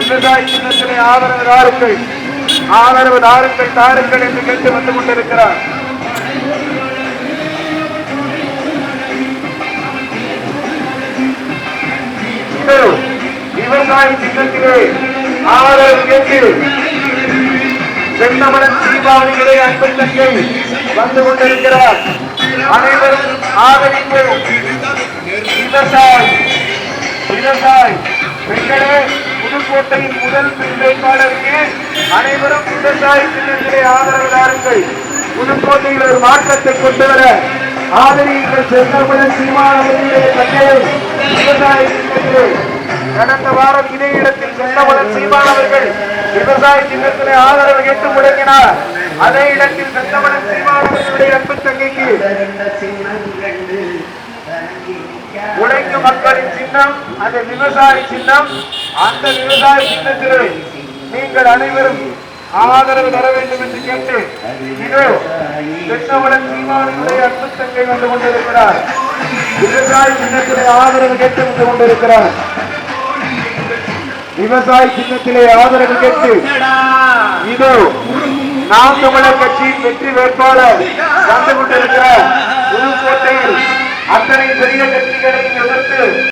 விவசாய சின்னத்திலே ஆதரவு தாருங்கள், ஆதரவு தாருங்கள், தாருங்கள் என்று கேட்டு வந்து கொண்டிருக்கிறார். விவசாய சின்னத்திலே ஆதரவு கேட்டு செந்தமரன் தீபாவளிகளை அன்பு தங்கை வந்து கொண்டிருக்கிறார். அனைவரும் ஆதரிப்போம். விவசாய் விவசாய் பெண்களே, புதுக்கோட்டையின் முதல் வேட்பாளருக்கு அனைவரும் விவசாய சின்னத்திலே ஆதரவு தாருங்கள். புதுக்கோட்டையில் ஒரு மாற்றத்தை கொண்டு வர ஆதரியுங்கள். செந்தமரன் தீபாவளிகளை தங்களை விவசாய சின்னத்திலே கடந்த வாரம் இதே இடத்தில் செந்தமரன் சீமான் அவர்கள் விவசாய சின்னத்திலே ஆதரவு கேட்டு முழங்கினார். அதே இடத்தில் செந்தமரன் சீமான் அவர்களுடைய அன்பு தங்கைக்கு உழைக்கும் மக்களின் சின்னம் அந்த விவசாய சின்னம். அந்த விவசாய சின்னத்திலே நீங்கள் அனைவரும் ஆதரவு தர வேண்டும் என்று கேட்டு இதோ செந்தமரன் சீமானுடைய அன்பு தங்கை வந்து கொண்டிருக்கிறார். விவசாய சின்னத்திலே ஆதரவு கேட்டு வந்து கொண்டிருக்கிறார். விவசாய சின்னத்திலே ஆதரவு கேட்டு இதோ நாம் தமிழர் கட்சியின் வெற்றி வேட்பாளர் வந்து கொண்டிருக்கிறார். புதுக்கோட்டையில் அத்தனை பெரிய கட்சிகளை எதிர்த்து